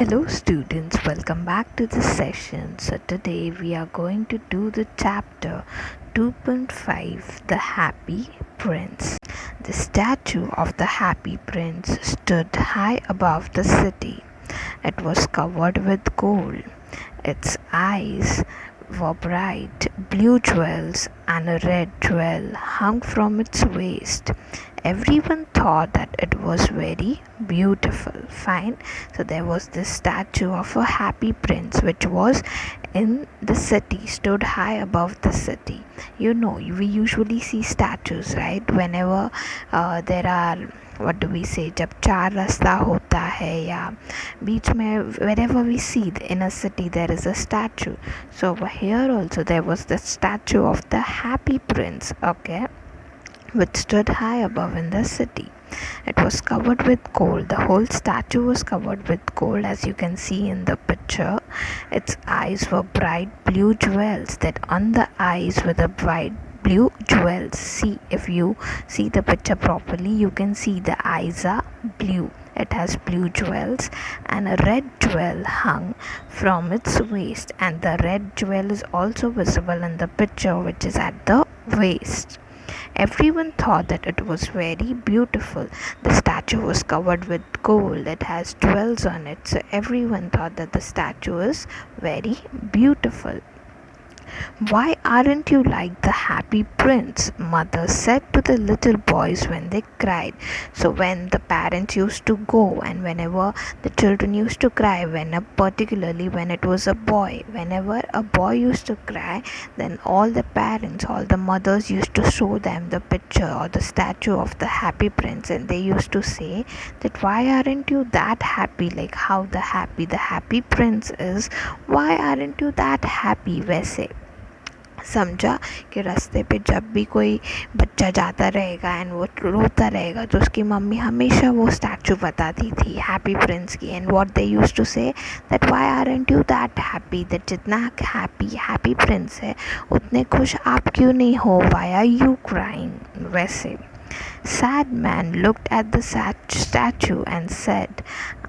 Hello students, welcome back to the session. So today we are going to do the chapter 2.5, The Happy Prince. The statue of the Happy Prince stood high above the city. It was covered with gold. Its eyes were bright blue jewels, and a red jewel hung from its waist. Everyone thought that it was very beautiful. Fine. So there was this statue of a happy prince which was in the city, stood high above the city. We usually see statues, right? Whenever there are, what do we say, जब चार रास्ता होता है या बीच में, wherever we see in a city there is a statue. So over here also there was the statue of the happy prince, okay, which stood high above in the city. It was covered with gold. The whole statue was covered with gold, as you can see in the picture. Its eyes were bright blue jewels. That on the eyes were the bright blue jewels. See, if you see the picture properly, you can see the eyes are blue. It has blue jewels, and a red jewel hung from its waist, and the red jewel is also visible in the picture, which is at the waist. Everyone thought that it was very beautiful. The statue was covered with gold. It has jewels on it. So everyone thought that the statue is very beautiful. "Why aren't you like the happy prince?" mother said to the little boys when they cried. So when the parents used to go, and whenever the children used to cry, particularly when it was a boy, whenever a boy used to cry, then all the parents, all the mothers used to show them the picture or the statue of the happy prince, and they used to say that, "Why aren't you that happy, like how the happy prince is? Why aren't you that happy?" वैसे समझा कि रास्ते पे जब भी कोई बच्चा जाता रहेगा एंड वो रोता रहेगा तो उसकी मम्मी हमेशा वो स्टैचू बताती थी हैप्पी प्रिंस की, and what they used to say that why aren't you that happy, that जितना हैप्पी प्रिंस है उतने खुश आप क्यों नहीं हो, व्हाई आर यू क्राइंग। वैसे Sad man looked at the statue and said,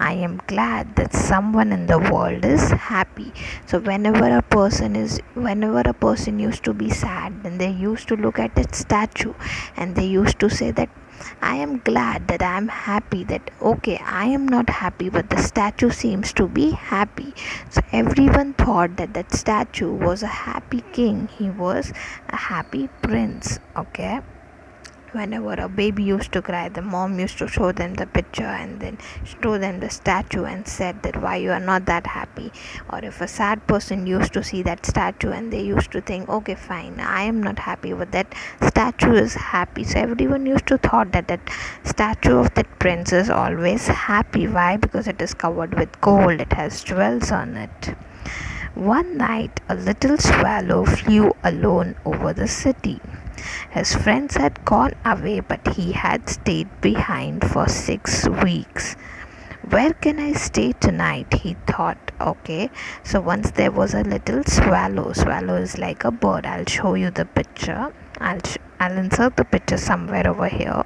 "I am glad that someone in the world is happy." So whenever a person used to be sad, then they used to look at its statue and they used to say that, "I am glad that I am happy, that okay, I am not happy but the statue seems to be happy." So everyone thought that that statue was a happy king, he was a happy prince, okay. Whenever a baby used to cry, the mom used to show them the picture and then show them the statue and said that why you are not that happy. Or if a sad person used to see that statue and they used to think, okay fine, I am not happy but that statue is happy. So everyone used to thought that that statue of that prince is always happy. Why? Because it is covered with gold, it has jewels on it. One night a little swallow flew alone over the city. His friends had gone away, but he had stayed behind for 6 weeks. "Where can I stay tonight?" he thought. Okay, so once there was a little swallow. Swallow is like a bird. I'll show you the picture. I'll insert the picture somewhere over here.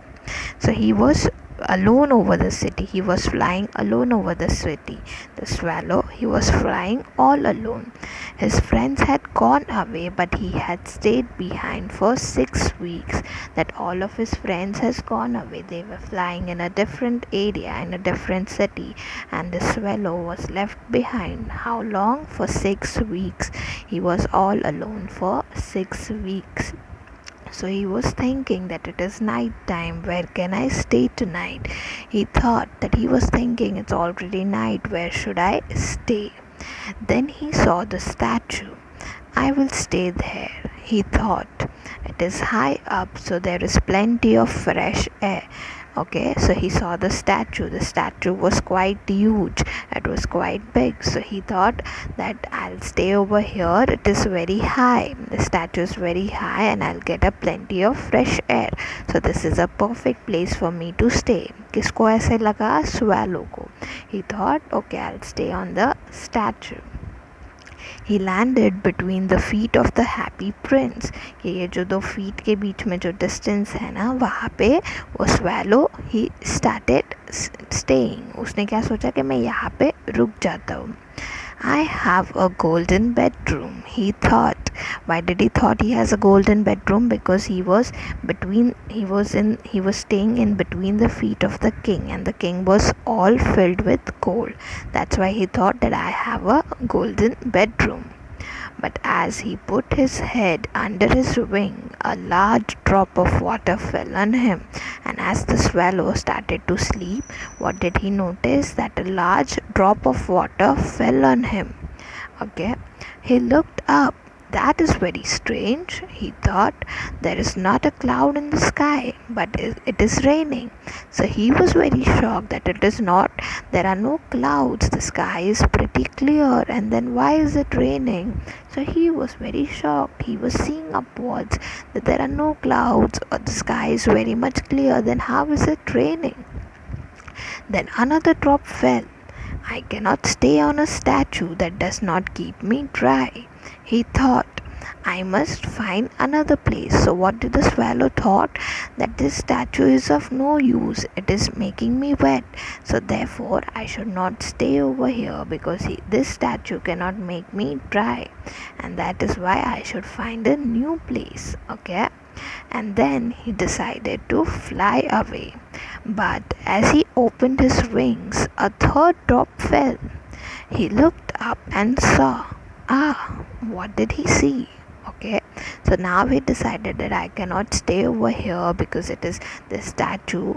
So he was alone over the city. He was flying alone over the city. The swallow, he was flying all alone. His friends had gone away, but he had stayed behind for 6 weeks. That all of his friends has gone away. They were flying in a different area, in a different city, and the swallow was left behind. How long? For 6 weeks. He was all alone for 6 weeks. So he was thinking that it is night time. Where can I stay tonight? He thought that he was thinking it's already night. Where should I stay? Then he saw the statue. I will stay there, he thought. It is high up, so there is plenty of fresh air. Okay, so he saw the statue. The statue was quite huge. It was quite big. So he thought that I'll stay over here. It is very high. The statue is very high and I'll get a plenty of fresh air. So this is a perfect place for me to stay. किसको ऐसे लगा? Swallow को. He thought, okay, I'll stay on the statue. He landed between the feet of the happy prince. कि ये जो 2 feet के बीच में जो distance है ना, वहाँ पे वो swallow he started staying. उसने क्या सोचा कि मैं यहाँ पे रुक जाता हूँ. I have a golden bedroom, he thought. Why did he thought he has a golden bedroom? Because he was staying in between the feet of the king, and the king was all filled with gold. That's why he thought that I have a golden bedroom. But as he put his head under his wing, a large drop of water fell on him. And as the swallow started to sleep, what did he notice? That a large drop of water fell on him. Okay, he looked up. That is very strange, he thought. There is not a cloud in the sky, but it is raining. So he was very shocked that there are no clouds. The sky is pretty clear, and then why is it raining? So he was very shocked. He was seeing upwards that there are no clouds, or the sky is very much clear. Then how is it raining? Then another drop fell. I cannot stay on a statue that does not keep me dry, he thought. I must find another place. So what did the swallow thought? That this statue is of no use. It is making me wet. So therefore I should not stay over here, because this statue cannot make me dry. And that is why I should find a new place. Okay? And then he decided to fly away. But as he opened his wings, a third drop fell. He looked up and saw. What did he see? Okay, so now he decided that I cannot stay over here because it is this statue.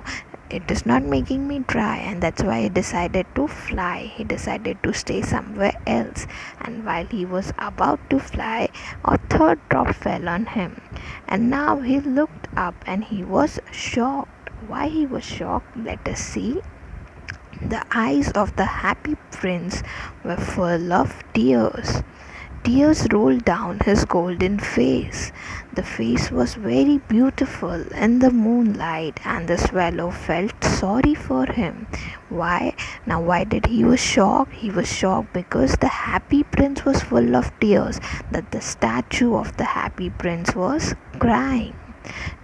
It is not making me dry, and that's why he decided to fly. He decided to stay somewhere else. And while he was about to fly, a third drop fell on him. And now he looked up and he was shocked. Why he was shocked? Let us see. The eyes of the happy prince were full of tears. Tears rolled down his golden face. The face was very beautiful in the moonlight, and the swallow felt sorry for him. Why? Now why did he was shocked? He was shocked because the happy prince was full of tears, that the statue of the happy prince was crying.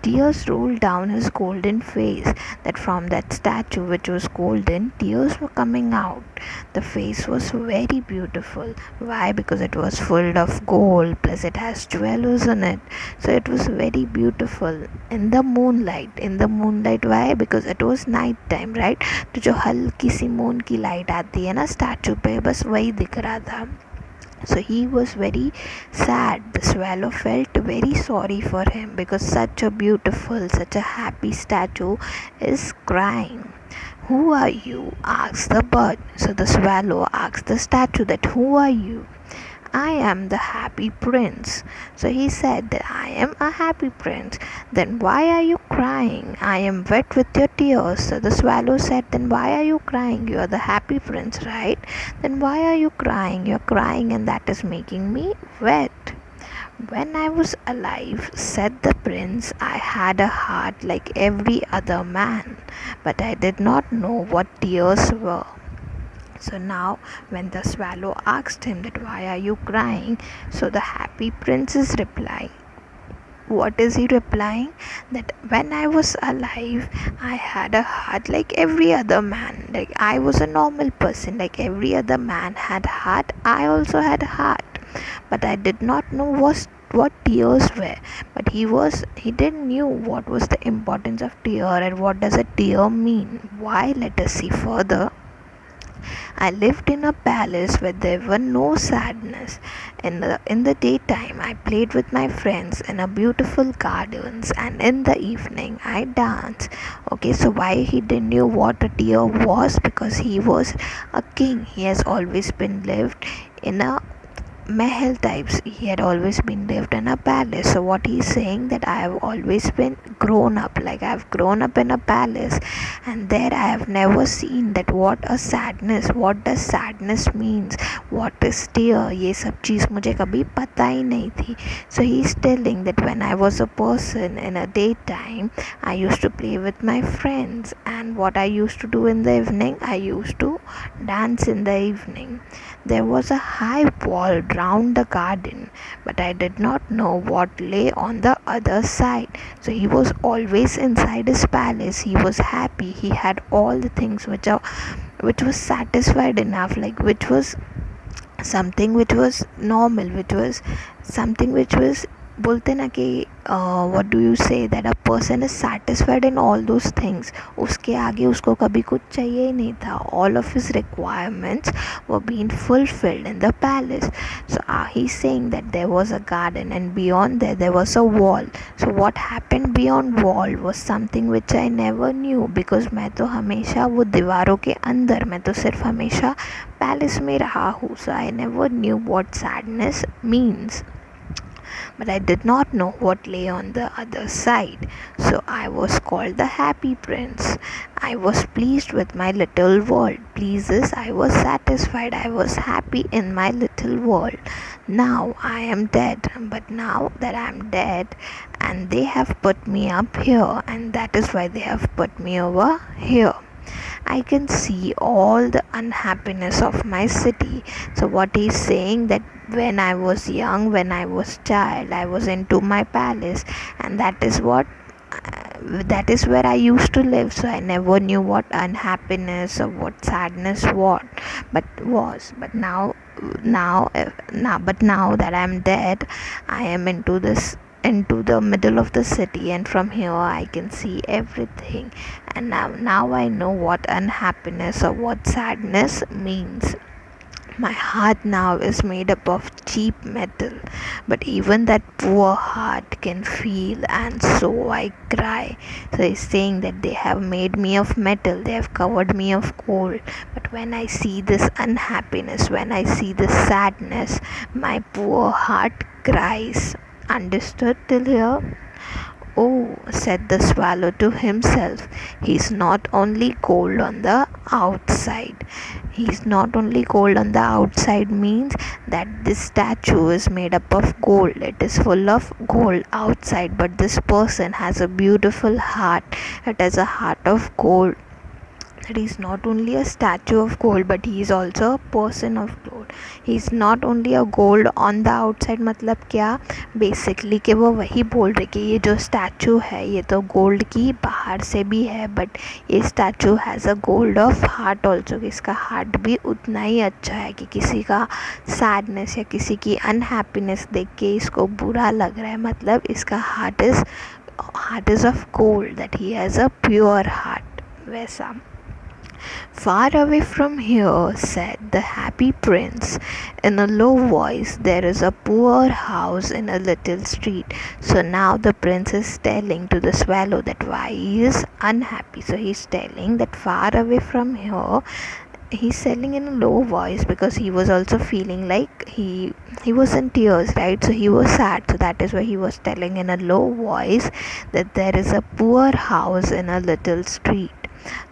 Tears rolled down his golden face, that from that statue which was golden, tears were coming out. The face was very beautiful. Why? Because it was full of gold, plus it has jewels in it. So it was very beautiful in the moonlight. In the moonlight, why? Because it was night time, right? तो जो हल्की सी moon की light आती है ना statue पे, बस वही दिख रहा था. So he was very sad. The swallow felt very sorry for him because such a beautiful, such a happy statue is crying. Who are you? Asked the bird. So the swallow asked the statue that who are you? I am the happy prince. So he said that I am a happy prince. Then why are you crying? I am wet with your tears. So the swallow said, then why are you crying? You are the happy prince, right? Then why are you crying? You are crying and that is making me wet. When I was alive, said the prince, I had a heart like every other man, but I did not know what tears were. So now when the swallow asked him that why are you crying, so the happy prince is replying. What is he replying? That when I was alive, I had a heart like every other man. Like I was a normal person, like every other man had heart, I also had a heart. But I did not know what tears were. But he didn't knew what was the importance of tear and what does a tear mean. Why? Let us see further. I lived in a palace where there were no sadness. In the daytime, I played with my friends in a beautiful gardens, and in the evening, I danced. Okay, so why he didn't know what a tear was? Because he was a king. He has always been lived in a mahal types. He had always been lived in a palace. So what he's saying that I have always been grown up, like I have grown up in a palace, and there I have never seen that what does sadness means, what is deer, ये सब चीज़ मुझे कभी पता ही नहीं थी. So he is telling that when I was a person in a daytime, I used to play with my friends, and what I used to do in the evening, I used to dance in the evening. There was a high wall round the garden, but I did not know what lay on the other side. So he was always inside his palace. He was happy. He had all the things which was satisfied enough, like which was something which was normal, which was something which was बोलते ना कि what do you say, that a person is satisfied in all those things. उसके आगे उसको कभी कुछ चाहिए ही नहीं था. All of his requirements were being fulfilled in the palace. So he's saying that there was a garden, and beyond there was a wall. So what happened beyond wall was something which I never knew, because मैं तो हमेशा वो दीवारों के अंदर, मैं तो सिर्फ हमेशा पैलेस में रहा हूँ. So I never knew what sadness means. But I did not know what lay on the other side. So I was called the happy prince. I was pleased with my little world. Pleases, I was satisfied. I was happy in my little world. Now I am dead. But now that I am dead, and they have put me up here, and that is why they have put me over here, I can see all the unhappiness of my city. So what he's saying, that when I was young, when I was child, I was into my palace, and that is where I used to live. So I never knew what unhappiness or what sadness was. But now that I'm dead, I am into the middle of the city, and from here I can see everything. And now I know what unhappiness or what sadness means. My heart now is made up of cheap metal, but even that poor heart can feel, and so I cry. So he's saying that they have made me of metal, they have covered me of gold, but when I see this unhappiness, when I see this sadness, my poor heart cries. Understood till here? Oh, said the swallow to himself, he's not only cold on the outside. He's not only cold on the outside means that this statue is made up of gold. It is full of gold outside, but this person has a beautiful heart. It has a heart of gold. That he is not only a statue of gold, but he is also a person of gold. He is not only a gold on the outside. मतलब क्या, basically कि वो वही बोल रहे कि ये जो स्टैचू है ये तो गोल्ड की बाहर से भी है, बट ये statue has a gold of heart also, कि इसका हार्ट भी उतना ही अच्छा है, कि किसी का सैडनेस या किसी की अनहैप्पीनेस देख के इसको बुरा लग रहा है, मतलब इसका heart is of gold, that he has a pure heart. वैसा. Far away from here, said the happy prince, in a low voice, there is a poor house in a little street. So now the prince is telling to the swallow that why he is unhappy. So he's telling that far away from here, he's telling in a low voice because he was also feeling like he was in tears, right? So he was sad. So that is why he was telling in a low voice that there is a poor house in a little street.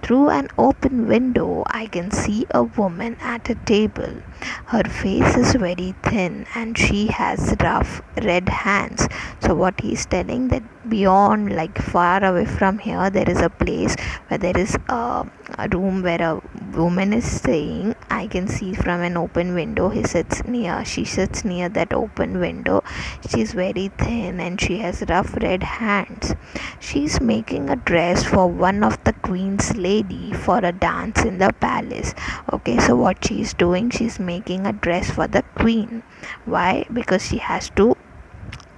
Through an open window, I can see a woman at a table. Her face is very thin and she has rough red hands. So what he's telling, that beyond, like far away from here, there is a place where there is a room where a woman is staying. I can see from an open window. She sits near that open window. She's very thin and she has rough red hands. She's making a dress for one of the queen's lady for a dance in the palace. Okay, so what she's doing, she's making a dress for the queen. Why? Because she has to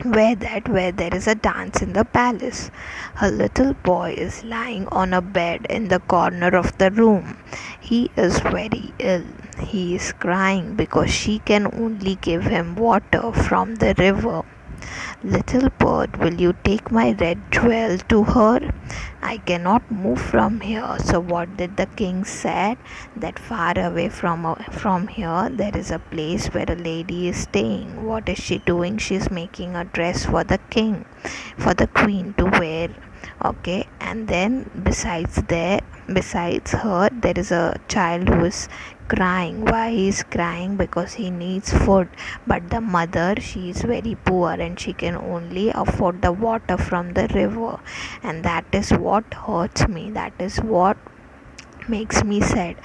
wear that where there is a dance in the palace. Her little boy is lying on a bed in the corner of the room. He is very ill. He is crying because she can only give him water from the river. Little bird, will you take my red jewel to her? I cannot move from here. So what did the king said? That far away from here there is a place where a lady is staying. What is she doing? She is making a dress for the king, for the queen to wear. Okay, and and then besides her there is a child who is crying. Why he is crying? Because he needs food, but the mother, she is very poor and she can only afford the water from the river, and that is what hurts me, that is what makes me sad.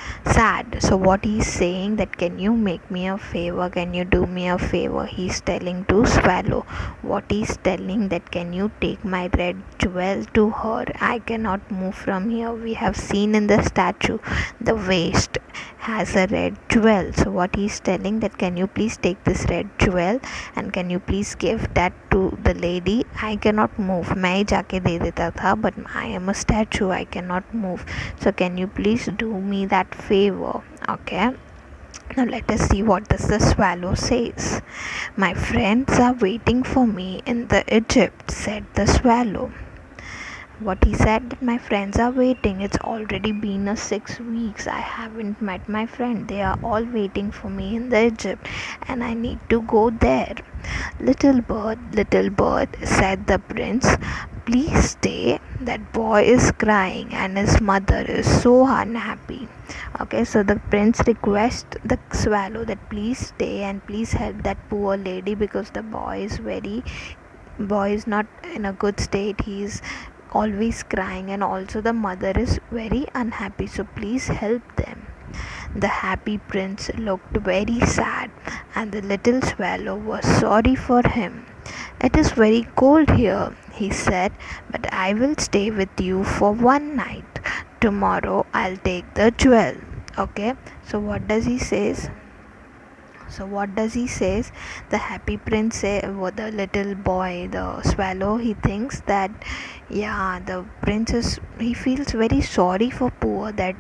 So what he's saying, that can you make me a favor, can you do me a favor? He's telling to Swallow. What he's telling, that can you take my red jewel to her? I cannot move from here. We have seen in the statue the waist has a red jewel. So what he's telling, that can you please take this red jewel and can you please give that to the lady? I cannot move. मैं जाके दे देता था, but I am a statue, I cannot move. So can you please do me that favor? Okay, now let us see what does the swallow says. My friends are waiting for me in the Egypt, said the swallow. What he said, that my friends are waiting. It's already been 6 weeks. I haven't met my friend. They are all waiting for me in the Egypt and I need to go there. Little bird, said the prince, please stay. That boy is crying and his mother is so unhappy. Okay, so the prince requests the swallow that please stay and please help that poor lady, because the boy is not in a good state. He is always crying and also the mother is very unhappy, so please help them. The happy prince looked very sad and the little swallow was sorry for him. It is very cold here, he said, but I will stay with you for one night. Tomorrow I'll take the jewel. Okay, so what does he says? The happy prince say, the little boy, the swallow, he thinks that the prince he feels very sorry for poor, that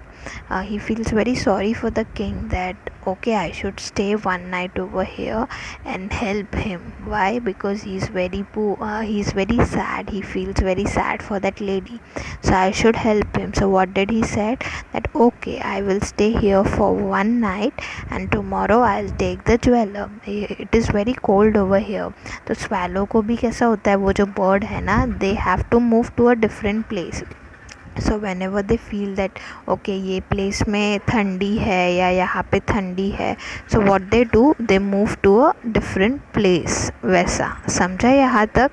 he feels very sorry for the king, that okay, I should stay one night over here and help him. Why? Because he's very poor, he's very sad, he feels very sad for that lady, so I should help him. So what did he said? That okay, I will stay here for one night and tomorrow I'll take the jewel. It is very cold over here. तो swallow को भी कैसा होता है, वो जो bird है ना, they have to move to a different place. So whenever they feel that okay, ये place में ठंडी है या यहाँ पे ठंडी है, so what they do, they move to a different place. वैसा समझा यहाँ तक?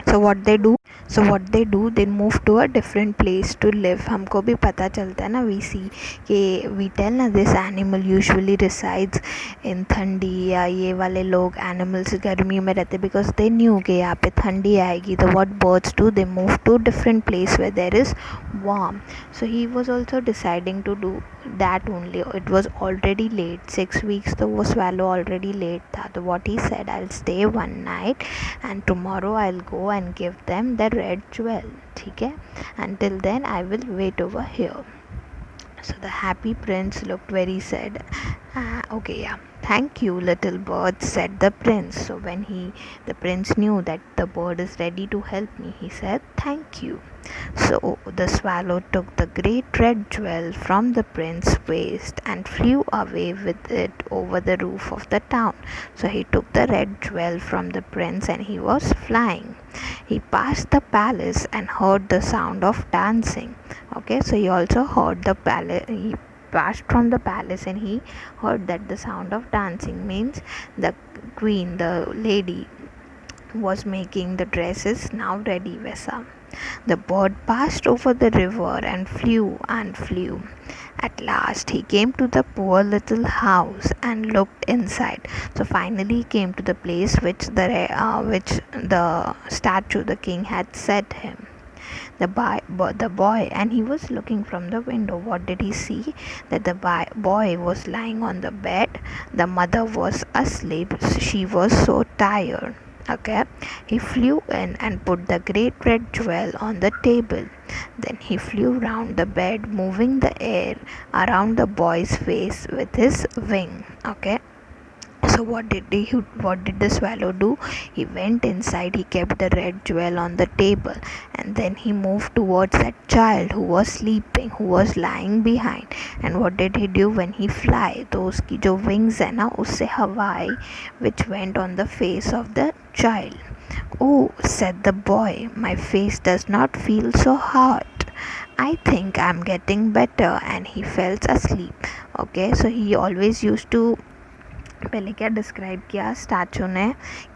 So what they do, they move to a different place to live. हमको भी पता चलता है ना, we see कि we tell ना, this animal usually resides in ठंडी, या ये वाले लोग animals गर्मी में रहते because they knew कि यहाँ पे ठंडी आएगी. तो what birds do, they move to different place where there is warm. So he was also deciding to do that only. It was already late, 6 weeks, तो वो swallow already late था. तो what he said, I'll stay one night and tomorrow I'll go and give them the red jewel. ठीक है, until then I will wait over here. So the happy prince looked very sad. Okay, yeah, thank you, little bird, said the prince. So when the prince knew that the bird is ready to help me, he said thank you. So the swallow took the great red jewel from the prince's waist and flew away with it over the roof of the town. So he took the red jewel from the prince and he was flying. He passed the palace and heard the sound of dancing. Okay, so he also heard the palace. He passed from the palace and he heard that the sound of dancing means the queen, the lady, was making the dresses now ready. Vesa. The bird passed over the river and flew and flew. At last he came to the poor little house and looked inside. So finally he came to the place which the statue, the king, had set him. The boy, and he was looking from the window. What did he see? That the boy was lying on the bed. The mother was asleep. She was so tired. Okay, he flew in and put the great red jewel on the table. Then he flew round the bed, moving the air around the boy's face with his wing. Okay, so what did the swallow do? He went inside, he kept the red jewel on the table, and then he moved towards that child who was sleeping, who was lying behind. And what did he do when he fly? तो उसकी जो wings है ना, उससे हवा आई which went on the face of the child. Oh, said the boy, my face does not feel so hot. I think I'm getting better, and he fell asleep. Okay, so he always used to, पहले क्या describe किया statue ने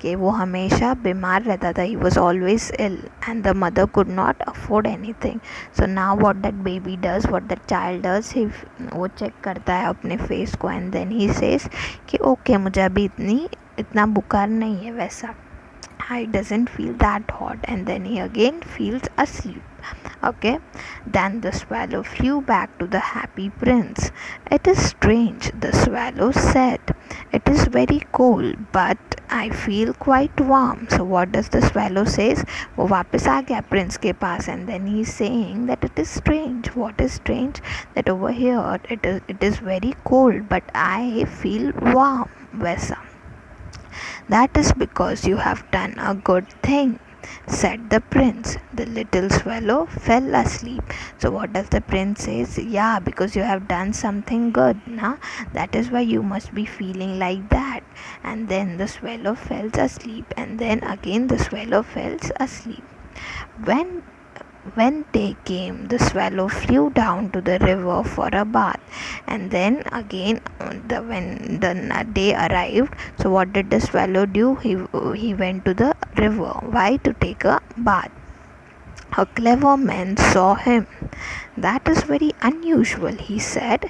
कि वो हमेशा बीमार रहता था, he was always ill and the mother could not afford anything. So now what that baby does, what that child does, he वो चेक करता है अपने फेस को एंड देन ही सेज कि ओके मुझे अभी इतना बुखार नहीं है वैसा. I doesn't feel that hot, and then he again feels asleep. Okay, then the swallow flew back to the happy prince. It is strange, the swallow said. It is very cold, but I feel quite warm. So what does the swallow says? वो वापस आ गया Prince के पास, and then he is saying that it is strange. What is strange? That over here it is very cold, but I feel warm. वैसा. That is because you have done a good thing, said the prince. The little swallow fell asleep. So what does the prince says? Yeah, because you have done something good, na? That is why you must be feeling like that. And then the swallow fell asleep, and then again the swallow fell asleep. When day came, the swallow flew down to the river for a bath. And then again, when the day arrived, so what did the swallow do? He went to the river. Why? To take a bath. A clever man saw him. That is very unusual, he said.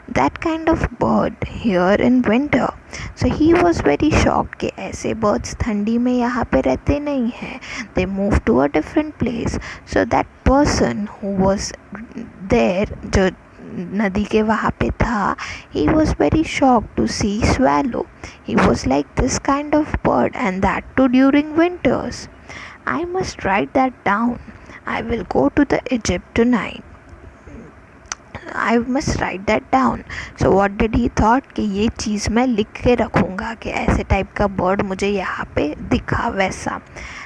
That kind of bird here in winter. So he was very shocked कि ऐसे birds ठंडी में यहाँ पे रहते नहीं हैं. They moved to a different place. So that person who was there, जो नदी के वहाँ पे था, he was very shocked to see swallow. He was like this kind of bird, and that too during winters. I must write that down. I will go to the Egypt tonight. I must write that down. So what did he thought कि ये चीज़ मैं लिख के रखूँगा कि ऐसे type का bird मुझे यहाँ पे दिखा वैसा.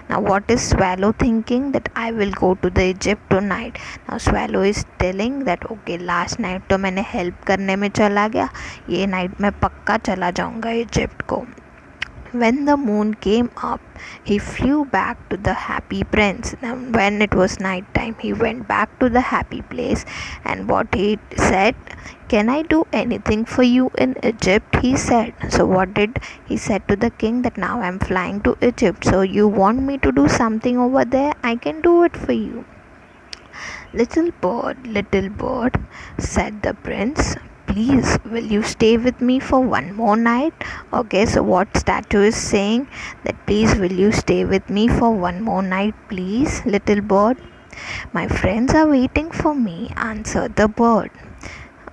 Now what is swallow thinking? That I will go to the Egypt tonight. Now swallow is telling that okay, last night तो मैंने help करने में चला गया, ये night मैं पक्का चला जाऊँगा Egypt को. When the moon came up, he flew back to the happy prince. Now, when it was night time, he went back to the happy place, and what he said, can I do anything for you in Egypt? He said. So what did he said to the king? That now I'm flying to Egypt, so you want me to do something over there? I can do it for you. Little bird, said the prince, please, will you stay with me for one more night? Okay, so what statue is saying? That please, will you stay with me for one more night, please, little bird? My friends are waiting for me, answered the bird.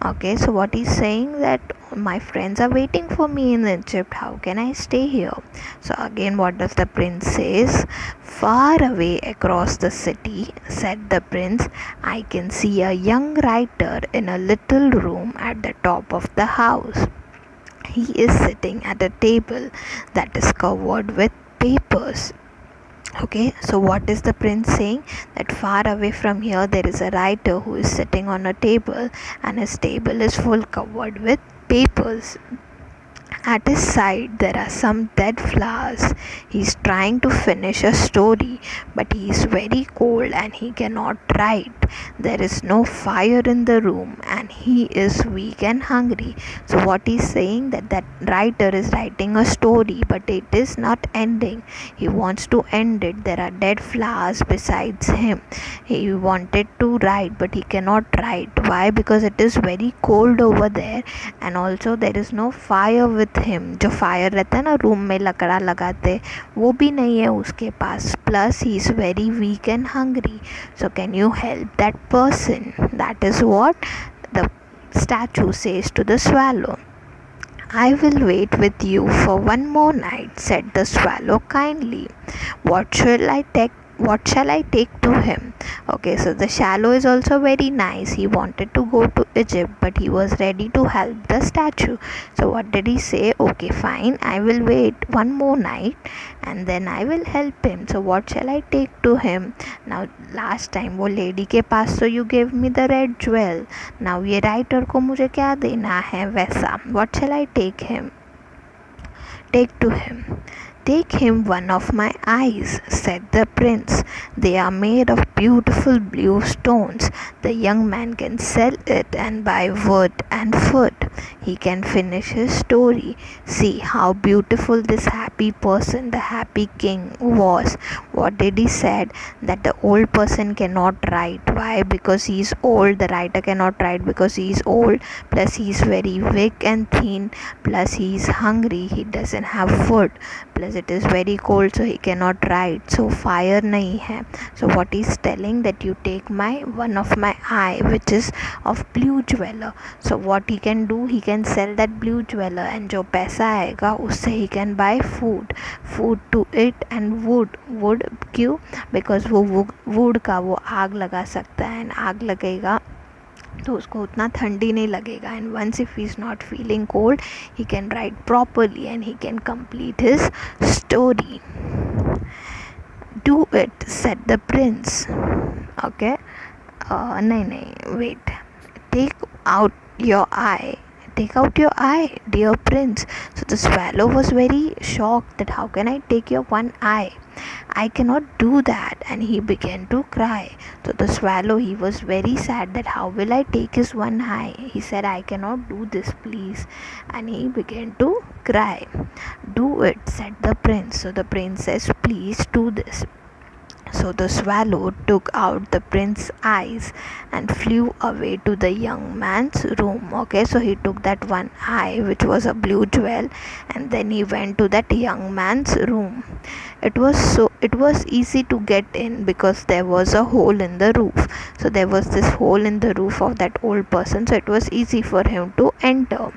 Okay, so what he's saying, that my friends are waiting for me in Egypt, how can I stay here? So again, what does the prince says? Far away across the city, said the prince, I can see a young writer in a little room at the top of the house. He is sitting at a table that is covered with papers. Okay, so what is the prince saying? That far away from here there is a writer who is sitting on a table, and his table is full covered with papers. At his side there are some dead flowers. He is trying to finish a story, but he is very cold and he cannot write. There is no fire in the room and he is weak and hungry. So what he is saying, that writer is writing a story, but it is not ending. He wants to end it. There are dead flowers besides him. He wanted to write, but he cannot write. Why? Because it is very cold over there, and also there is no fire with him. जो fire रहता है ना room में लकड़ा लगाते, वो भी नहीं है उसके पास. Plus he is very weak and hungry. So can you help that person? That is what the statue says to the swallow. I will wait with you for one more night, said the swallow kindly. What shall I take to him? Okay, so the swallow is also very nice. He wanted to go to Egypt, but he was ready to help the statue. So what did he say? Okay, fine, I will wait one more night and then I will help him. So what shall I take to him? Now last time वो lady के पास, so you gave me the red jewel. Now ये writer को मुझे क्या देना है वैसा. What shall I take to him? "Take him one of my eyes," said the prince. "They are made of beautiful blue stones. The young man can sell it and buy wood and food." He can finish his story. See how beautiful this happy person, the happy king, was. What did he said? That the old person cannot write. Why? Because he is old. The writer cannot write because he is old. Plus he is very weak and thin. Plus he is hungry. He doesn't have food. Plus it is very cold, so he cannot write. So fire nahi hai. So what he is telling, that you take one of my eye, which is of blue jeweler. So what he can do, he can sell that blue jeweler, and जो पैसा आएगा उससे he can buy food to eat and wood क्यों? Because वो wood का वो आग लगा सकता है, and आग लगेगा तो उसको उतना ठंडी नहीं लगेगा, and once if he is not feeling cold, he can write properly and he can complete his story. "Do it," said the prince. Okay, नहीं, wait. Take out your eye, dear prince." So the swallow was very shocked that, "How can I take your one eye? I cannot do that." And he began to cry. So the swallow, he was very sad that how will I take his one eye? He said, "I cannot do this, please." And he began to cry. "Do it," said the prince. So the prince says, "Please do this." So the swallow took out the prince's eyes and flew away to the young man's room. Okay, so he took that one eye, which was a blue jewel, and then he went to that young man's room. It was easy to get in because there was a hole in the roof. So there was this hole in the roof of that old person, so it was easy for him to enter.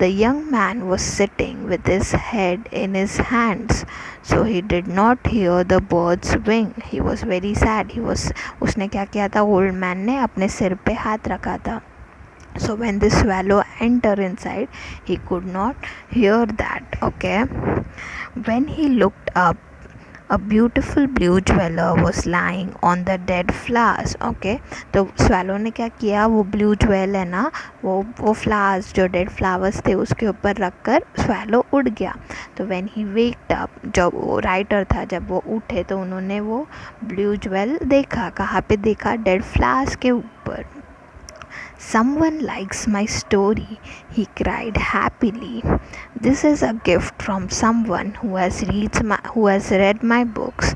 The young man was sitting with his head in his hands, so he did not hear the birds wing. He was very sad. उसने क्या किया था? Old man ने अपने सिर पे हाथ रखा था. So when the swallow entered inside, he could not hear that. Okay. When he looked up, a beautiful blue jeweler was lying on the dead flowers. Okay, तो swallow ने क्या किया? वो blue jewel है ना, वो flowers, जो dead flowers थे उसके ऊपर रख कर swallow उड़ गया. तो when he waked up, जब वो writer था, जब वो उठे तो उन्होंने वो blue jewel देखा. कहाँ पे देखा? Dead flowers के ऊपर. "Someone likes my story," he cried happily. "This is a gift from someone who has read my books.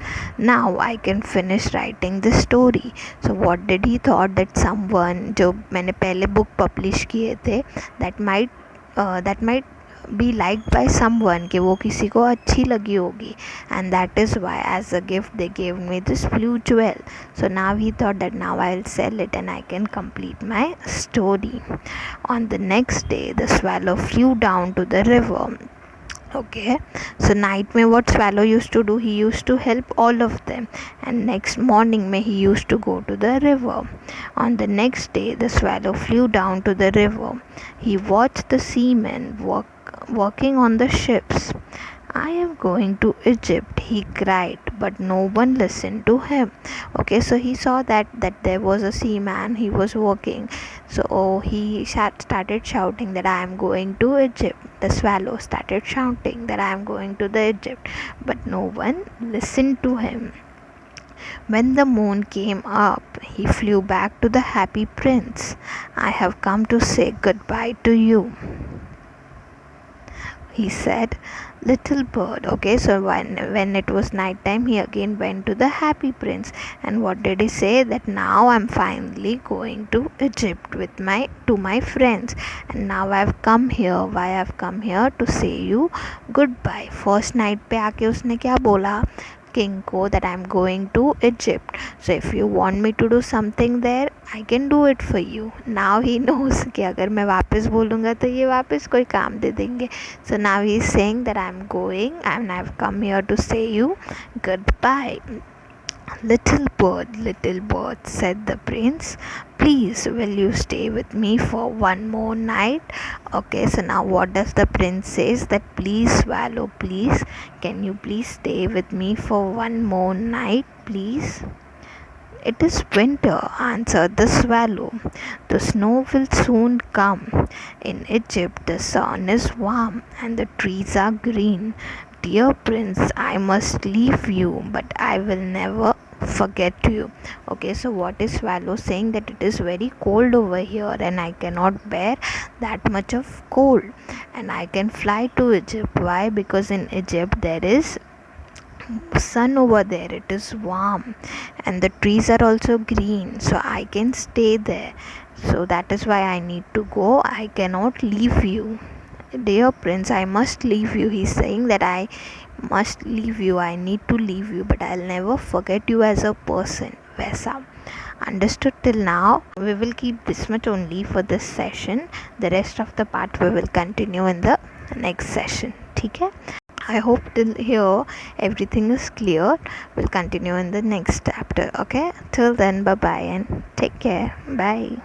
Now I can finish writing the story." So what did he thought? That someone, जो मैंने पहले book publish किए थे, that might be liked by someone, कि वो किसी को अच्छी लगी होगी, and that is why as a gift they gave me this blue jewel. So now he thought that now I'll sell it and I can complete my story. On the next day, the swallow flew down to the river. Okay, so night में what swallow used to do? He used to help all of them, and next morning में he used to go to the river. On the next day, the swallow flew down to the river. He watched the seamen working on the ships. "I am going to Egypt," he cried, but no one listened to him. Okay, so he saw that there was a seaman, he was working. So he started shouting that "I am going to Egypt." The swallow started shouting that "I am going to the Egypt," but no one listened to him. When the moon came up, he flew back to the happy prince. "I have come to say goodbye to you," he said. "Little bird." Okay, so when it was night time, he again went to the happy prince, and what did he say? That now I'm finally going to Egypt to my friends, and now I've come here. Why I've come here? To say you goodbye. First night पे आके उसने क्या बोला king को? That I'm going to Egypt. So if you want me to do something there, I can do it for you. Now he knows कि अगर मैं वापस बोलूँगा तो ये वापस कोई काम दे देंगे. So now he is saying that I'm going and I've come here to say you goodbye. Little bird," said the prince, "please will you stay with me for one more night?" Okay, so now what does the prince says? That "Please swallow, please, can you please stay with me for one more night, please?" "It is winter," answered the swallow. "The snow will soon come. In Egypt the sun is warm and the trees are green. Dear prince, I must leave you, but I will never forget you. Okay, so what is swallow saying? That it is very cold over here and I cannot bear that much of cold, and I can fly to Egypt. Why? Because in Egypt there is sun over there, it is warm, and the trees are also green, so I can stay there. So that is why I need to go. I cannot leave you. Dear prince, I must leave you. He's saying that I must leave you, I need to leave you, but I'll never forget you as a person. Vaisa. Understood till now? We will keep this much only for this session. The rest of the part we will continue in the next session. Okay? I hope till here everything is clear. We'll continue in the next chapter. Okay? Till then, bye bye and take care. Bye.